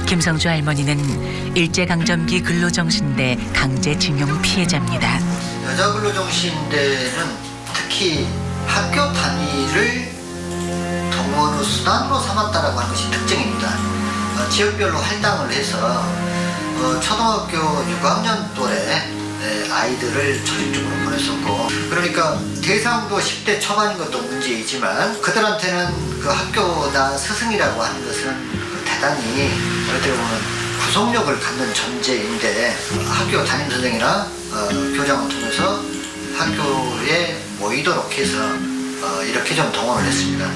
김성주 할머니는 일제강점기 근로정신대 강제징용 피해자입니다. 여자 근로정신대는 특히 학교 단위를 동원의 수단으로 삼았다라고 하는 것이 특징입니다. 지역별로 할당을 해서 초등학교 6학년 또래 아이들을 조직적으로 보냈었고, 그러니까 대상도 10대 초반인 것도 문제이지만 그들한테는 그 학교나 스승이라고 하는 것은 대단히 어떻게 보면 구속력을 갖는 존재인데, 학교 담임선생이나 교장을 통해서 학교에 모이도록 해서 이렇게 좀 동원을 했습니다.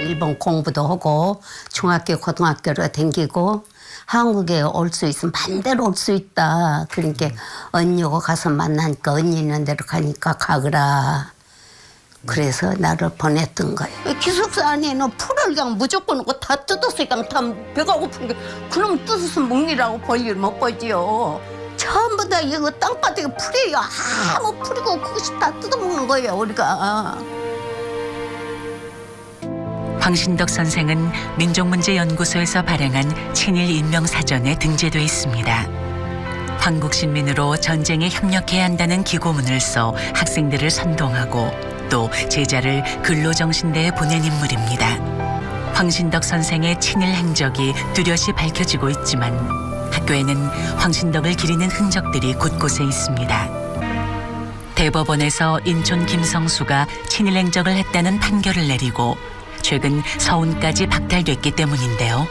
일본 공부도 하고 중학교 고등학교로 다니고 한국에 올 수 있으면 반대로 올 수 있다. 그러니까 언니하고 가서 만나니까 언니 있는 데로 가니까 가거라. 그래서 나를 보냈던 거예요. 기숙사 안에는 풀을 그냥 무조건 다 뜯어서 그냥 다 배가 고픈 게 그럼 뜯어서 먹느라고 볼일 못 보지요. 전부 다 이거 땅바닥에 풀이에요. 아무 풀이고 그것이 다 뜯어먹는 거예요 우리가. 황신덕 선생은 민족문제연구소에서 발행한 친일 인명사전에 등재돼 있습니다. 황국신민으로 전쟁에 협력해야 한다는 기고문을 써 학생들을 선동하고 또 제자를 근로정신대에 보낸 인물입니다. 황신덕 선생의 친일 행적이 뚜렷이 밝혀지고 있지만 학교에는 황신덕을 기리는 흔적들이 곳곳에 있습니다. 대법원에서 인촌 김성수가 친일 행적을 했다는 판결을 내리고 최근 서운까지 박탈됐기 때문인데요.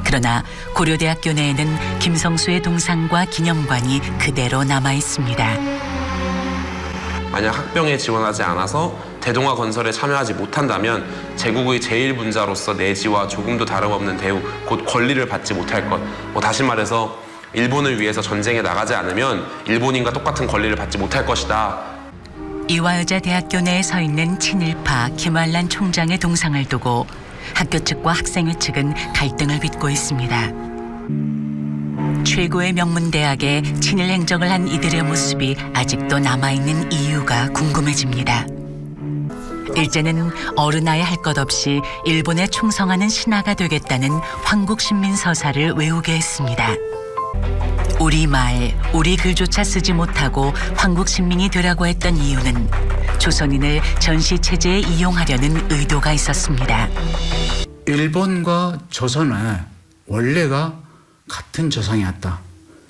그러나 고려대학교 내에는 김성수의 동상과 기념관이 그대로 남아 있습니다. 만약 학병에 지원하지 않아서 대동아 건설에 참여하지 못한다면 제국의 제1분자로서 내지와 조금도 다름없는 대우, 곧 권리를 받지 못할 것. 다시 말해서 일본을 위해서 전쟁에 나가지 않으면 일본인과 똑같은 권리를 받지 못할 것이다. 이화여자 대학교 내에 서 있는 친일파 김환란 총장의 동상을 두고 학교 측과 학생회 측은 갈등을 빚고 있습니다. 최고의 명문대학에 친일 행적을 한 이들의 모습이 아직도 남아있는 이유가 궁금해집니다. 일제는 어른아이 할 것 없이 일본에 충성하는 신하가 되겠다는 황국신민 서사를 외우게 했습니다. 우리말, 우리 글조차 쓰지 못하고 황국신민이 되라고 했던 이유는 조선인을 전시체제에 이용하려는 의도가 있었습니다. 일본과 조선은 원래가 같은 조상이었다.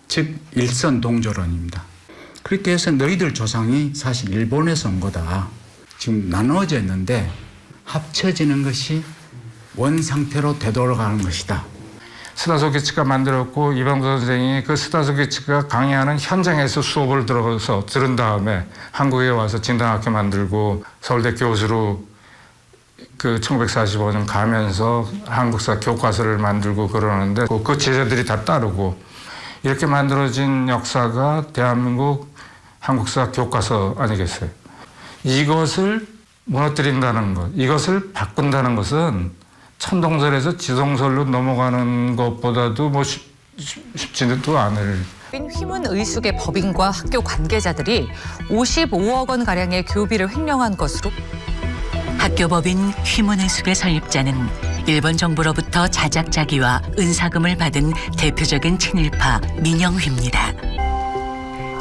즉 일선동조론입니다. 그렇게 해서 너희들 조상이 사실 일본에서 온 거다. 지금 나누어져 있는데 합쳐지는 것이 원상태로 되돌아가는 것이다. 스다소기치가 만들었고 이방도 선생이 그 스다소기치가 강의하는 현장에서 수업을 들어서 들은 다음에 한국에 와서 진단학교 만들고 서울대 교수로 그 1945년 가면서 한국사 교과서를 만들고 그러는데 그 제자들이 다 따르고 이렇게 만들어진 역사가 대한민국 한국사 교과서 아니겠어요. 이것을 무너뜨린다는 것, 이것을 바꾼다는 것은 천동설에서 지동설로 넘어가는 것보다도 쉽지도 않을. 휘문의숙의 법인과 학교 관계자들이 55억 원 가량의 교비를 횡령한 것으로. 학교법인 휘문의숙의 설립자는 일본 정부로부터 자작자기와 은사금을 받은 대표적인 친일파 민영휘입니다.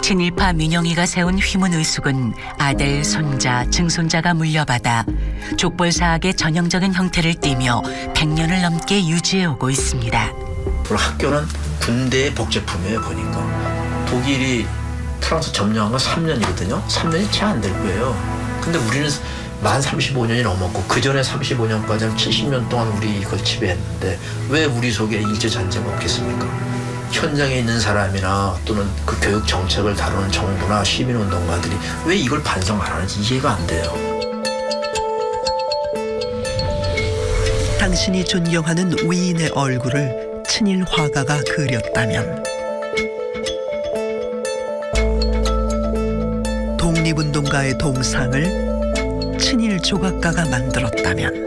친일파 민영휘가 세운 휘문의숙은 아들, 손자, 증손자가 물려받아 족벌사학의 전형적인 형태를 띠며 100년을 넘게 유지해오고 있습니다. 학교는 군대의 복제품이에요. 보니까 독일이 프랑스 점령한 건 3년이거든요. 3년이 채 안 될 거예요. 근데 우리는 만 35년이 넘었고 그 전에 35년까지는 70년 동안 우리 이걸 지배했는데 왜 우리 속에 일제전쟁 없겠습니까? 현장에 있는 사람이나 또는 그 교육 정책을 다루는 정부나 시민운동가들이 왜 이걸 반성 안 하는지 이해가 안 돼요. 당신이 존경하는 위인의 얼굴을 친일 화가가 그렸다면, 독립운동가의 동상을 친일 조각가가 만들었다면,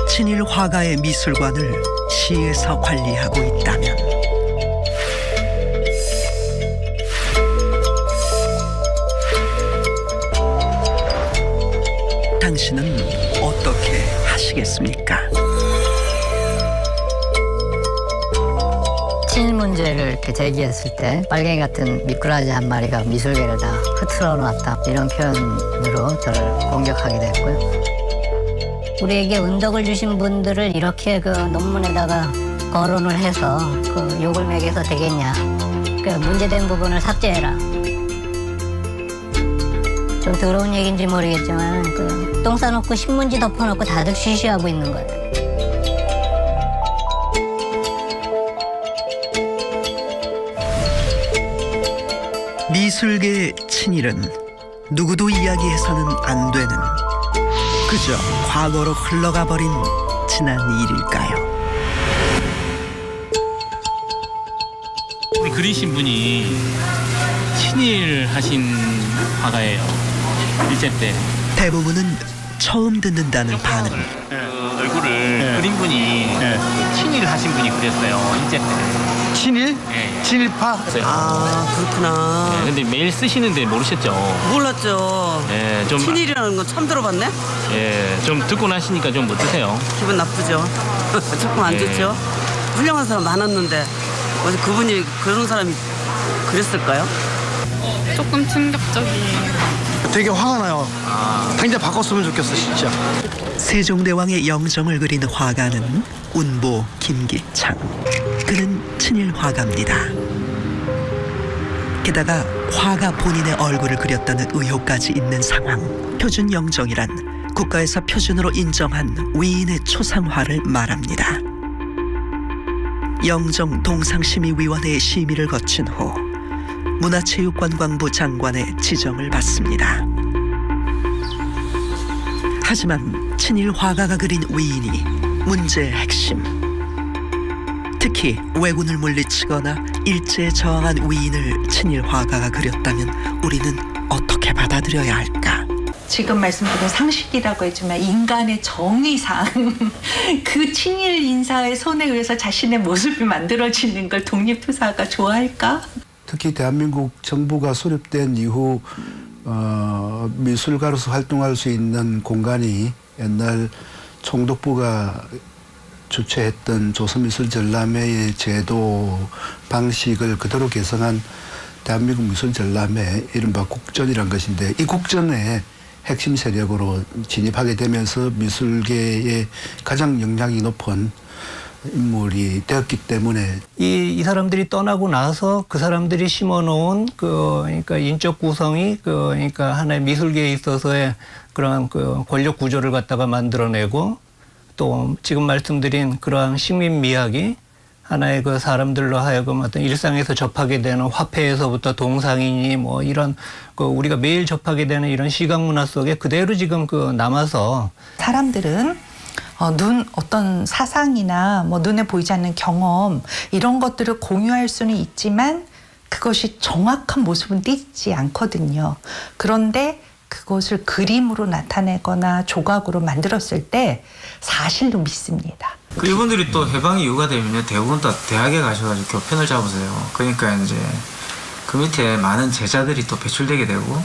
친일 화가의 미술관을 시에서 관리하고 있다면, 당신은 어떻게 하시겠습니까? 친일 문제를 이렇게 제기했을 때 빨갱이 같은 미꾸라지 한 마리가 미술계를 다 흐트러 놨다 이런 표현으로 저를 공격하게 됐고요. 우리에게 은덕을 주신 분들을 이렇게 그 논문에다가 거론을 해서 그 욕을 매겨서 되겠냐. 그 문제된 부분을 삭제해라. 좀 더러운 얘기인지 모르겠지만 그 똥 싸놓고 신문지 덮어놓고 다들 쉬쉬하고 있는 거예요. 미술계의 친일은 누구도 이야기해서는 안 되는 그저 과거로 흘러가 버린 지난 일일까요? 우리 그리신 분이 친일 하신 화가예요. 일제 때. 대부분은 처음 듣는다는 반응. 그 얼굴을 그린 분이 친일 하신 분이 그렸어요. 일제 때. 친일? 예, 예. 친일파? 아, 그렇구나. 근데 매일 쓰시는데 모르셨죠? 몰랐죠. 예, 좀 친일이라는 건 처음 들어봤네? 예, 좀 듣고 나시니까 좀 어떠세요? 기분 나쁘죠. 조금 안 예. 좋죠. 훌륭한 사람 많았는데 어제 그분이 그런 사람이 그랬을까요? 조금 충격적이에요. 되게 화가 나요. 당장 바꿨으면 좋겠어, 진짜. 세종대왕의 영정을 그린 화가는 운보 김기창. 그는 친일 화가입니다. 게다가 화가 본인의 얼굴을 그렸다는 의혹까지 있는 상황. 표준 영정이란 국가에서 표준으로 인정한 위인의 초상화를 말합니다. 영정 동상심의위원회의 심의를 거친 후 문화체육관광부 장관의 지정을 받습니다. 하지만 친일 화가가 그린 위인이 문제의 핵심. 특히 왜군을 물리치거나 일제에 저항한 위인을 친일 화가가 그렸다면 우리는 어떻게 받아들여야 할까? 지금 말씀드린 상식이라고 했지만 인간의 정의상 그 친일 인사의 손에 의해서 자신의 모습이 만들어지는 걸 독립투사가 좋아할까? 특히 대한민국 정부가 수립된 이후 미술가로서 활동할 수 있는 공간이 옛날 총독부가 주최했던 조선미술전람회의 제도 방식을 그대로 개성한 대한민국 미술전람회 이른바 국전이란 것인데 이 국전에 핵심 세력으로 진입하게 되면서 미술계의 가장 영향이 높은 인물이 되었기 때문에 이 사람들이 떠나고 나서 그 사람들이 심어놓은 그러니까 인적 구성이 그러니까 하나의 미술계에 있어서의 그런 그 권력 구조를 갖다가 만들어내고 또 지금 말씀드린 그러한 식민 미학이 하나의 그 사람들로 하여금 어떤 일상에서 접하게 되는 화폐에서부터 동상이니 뭐 이런 그 우리가 매일 접하게 되는 이런 시각 문화 속에 그대로 지금 그 남아서 사람들은 어떤 사상이나 뭐 눈에 보이지 않는 경험 이런 것들을 공유할 수는 있지만 그것이 정확한 모습은 띄지 않거든요. 그런데 그것을 그림으로 나타내거나 조각으로 만들었을 때 사실로 믿습니다. 이분들이 또 해방 이후가 되면요 대부분 다 대학에 가셔가지고 교편을 잡으세요. 그러니까 이제 그 밑에 많은 제자들이 또 배출되게 되고.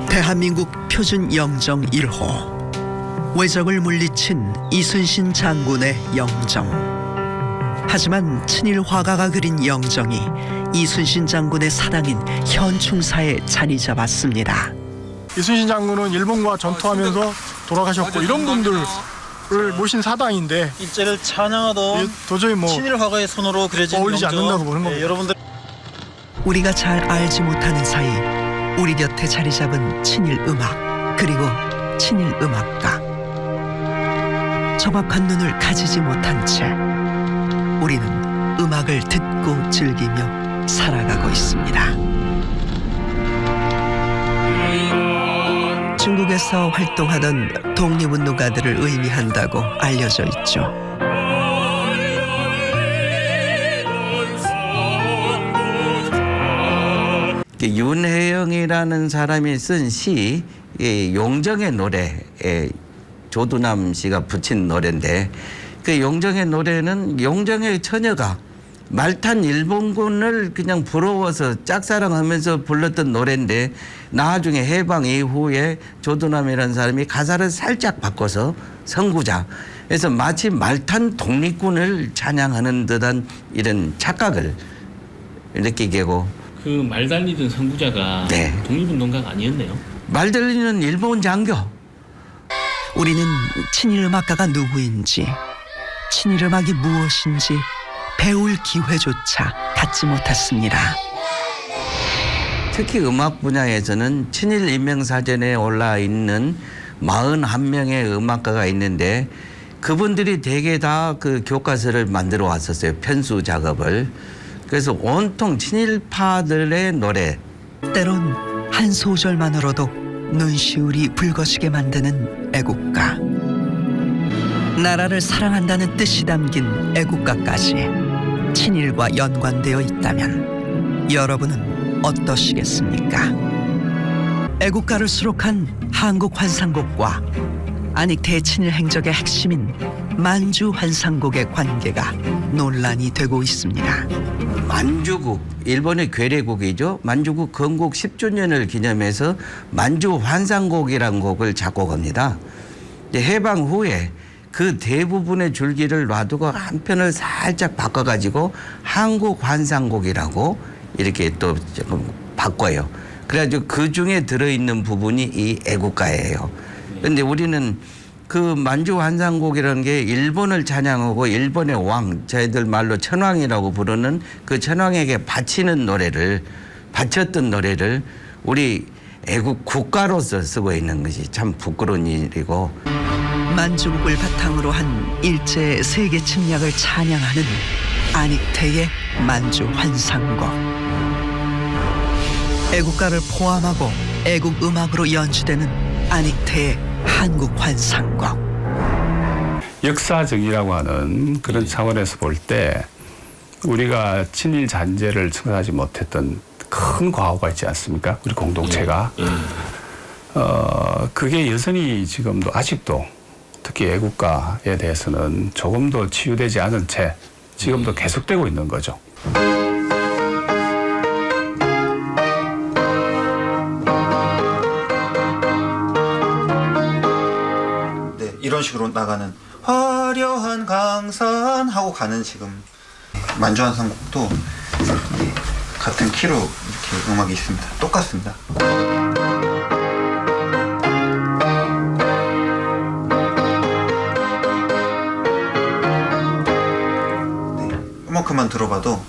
대한민국 표준 영정 1호. 외적을 물리친 이순신 장군의 영정. 하지만 친일 화가가 그린 영정이 이순신 장군의 사당인 현충사에 자리 잡았습니다. 이순신 장군은 일본과 전투하면서 돌아가셨고 이런 분들을 모신 사당인데 일제를 찬양하던 도저히 뭐 친일 화가의 손으로 그려진 어울리지 영정. 않는다고 보는 겁니다. 여러분들 우리가 잘 알지 못하는 사이 우리 곁에 자리 잡은 친일 음악 그리고 친일 음악가. 정확한 눈을 가지지 못한 채 우리는 음악을 듣고 즐기며 살아가고 있습니다. 중국에서 활동하던 독립운동가들을 의미한다고 알려져 있죠. 윤혜영이라는 사람이 쓴 시 용정의 노래, 조두남 씨가 붙인 노래인데 그 용정의 노래는 용정의 처녀가 말탄 일본군을 그냥 부러워서 짝사랑하면서 불렀던 노래인데 나중에 해방 이후에 조두남이라는 사람이 가사를 살짝 바꿔서 선구자. 그래서 마치 말탄 독립군을 찬양하는 듯한 이런 착각을 느끼게 하고. 그 말 달리던 선구자가 네. 독립운동가가 아니었네요. 말 달리는 일본 장교. 우리는 친일음악가가 누구인지, 친일음악이 무엇인지 배울 기회조차 갖지 못했습니다. 특히 음악 분야에서는 친일 인명사전에 올라 있는 41명의 음악가가 있는데 그분들이 대개 다 그 교과서를 만들어 왔었어요. 편수 작업을. 그래서 온통 친일파들의 노래. 때론 한 소절만으로도 눈시울이 붉어지게 만드는 애국가. 나라를 사랑한다는 뜻이 담긴 애국가까지 친일과 연관되어 있다면 여러분은 어떠시겠습니까? 애국가를 수록한 한국환상곡과 안익태의 친일 행적의 핵심인 만주환상곡의 관계가 논란이 되고 있습니다. 만주국, 일본의 괴뢰국이죠. 만주국 건국 10주년을 기념해서 만주환상곡이라는 곡을 작곡합니다. 해방 후에 그 대부분의 줄기를 놔두고 한 편을 살짝 바꿔가지고 한국환상곡이라고 이렇게 또 조금 바꿔요. 그래가지고 그 중에 들어있는 부분이 이 애국가예요. 그런데 우리는 그 만주환상곡이라는 게 일본을 찬양하고 일본의 왕, 저희들 말로 천왕이라고 부르는 그 천왕에게 바치는 노래를, 바쳤던 노래를 우리 애국 국가로서 쓰고 있는 것이 참 부끄러운 일이고. 만주국을 바탕으로 한 일제의 세계 침략을 찬양하는 안익태의 만주환상곡. 애국가를 포함하고 애국 음악으로 연주되는 안익태의 한국환상곡. 역사적이라고 하는 그런 차원에서 볼 때 우리가 친일 잔재를 청산하지 못했던 큰 과오가 있지 않습니까? 우리 공동체가. 그게 여전히 지금도 아직도 특히 애국가에 대해서는 조금도 치유되지 않은 채 지금도 계속되고 있는 거죠. 네, 이런 식으로 나가는 화려한 강산 하고 가는 지금 만주환상곡도 같은 키로 이렇게 음악이 있습니다. 똑같습니다. 음악만 들어봐도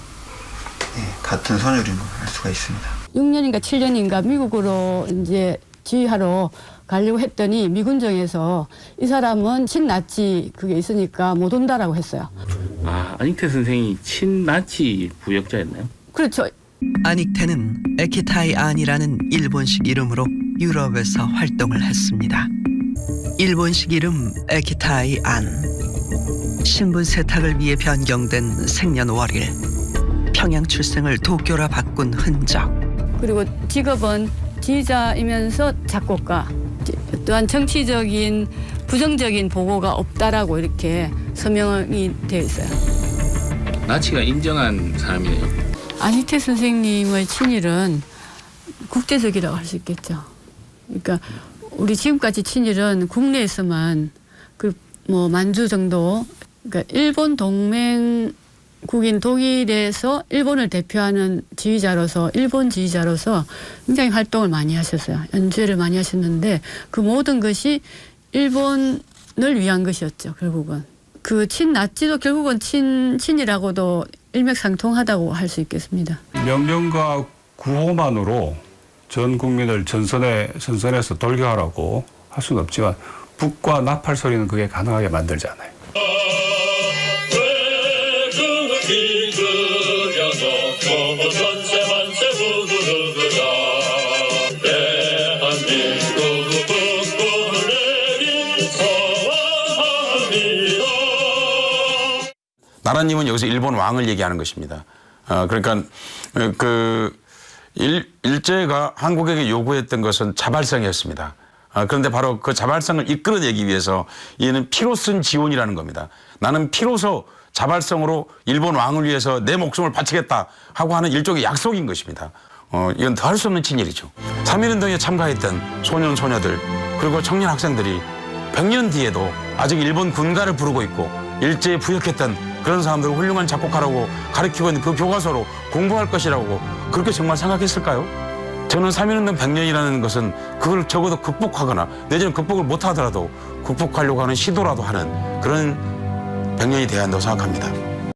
같은 선율인 걸 알 수가 있습니다. 6년인가 7년인가 미국으로 이제 지휘하러 가려고 했더니 미군정에서 이 사람은 친나치 그게 있으니까 못 온다라고 했어요. 아, 안익태 선생이 친나치 부역자였나요? 그렇죠. 안익태는 에키타이 안이라는 일본식 이름으로 유럽에서 활동을 했습니다. 일본식 이름 에키타이 안. 신분 세탁을 위해 변경된 생년월일. 평양 출생을 도쿄라 바꾼 흔적. 그리고 직업은 지휘자이면서 작곡가. 또한 정치적인 부정적인 보고가 없다라고 이렇게 서명이 되어 있어요. 나치가 인정한 사람이네요. 안익태 선생님의 친일은 국제적이라고 할 수 있겠죠. 그러니까 우리 지금까지 친일은 국내에서만 그 뭐 만주 정도, 그러니까 일본 동맹국인 독일에서 일본을 대표하는 지휘자로서 일본 지휘자로서 굉장히 활동을 많이 하셨어요. 연주회를 많이 하셨는데 그 모든 것이 일본을 위한 것이었죠. 결국은 그 친나치도 결국은 친이라고도 일맥상통하다고 할 수 있겠습니다. 명령과 구호만으로 전 국민을 전선에서 돌격하라고 할 수는 없지만 북과 나팔 소리는 그게 가능하게 만들잖아요. 나라님은 여기서 일본 왕을 얘기하는 것입니다. 그러니까 일제가 한국에게 요구했던 것은 자발성이었습니다. 그런데 바로 그 자발성을 이끌어내기 위해서 얘는 피로 쓴 지원이라는 겁니다. 나는 피로서 자발성으로 일본 왕을 위해서 내 목숨을 바치겠다 하고 하는 일종의 약속인 것입니다. 이건 더할 수 없는 친일이죠. 3.1운동에 참가했던 소년, 소녀들 그리고 청년 학생들이 100년 뒤에도 아직 일본 군가를 부르고 있고 일제에 부역했던 그런 사람들을 훌륭한 작곡가라고 가르치고 있는 그 교과서로 공부할 것이라고 그렇게 정말 생각했을까요? 저는 3.1운동 100년이라는 것은 그걸 적어도 극복하거나 내지는 극복을 못하더라도 극복하려고 하는 시도라도 하는 그런 100년이 돼야 한다고 생각합니다.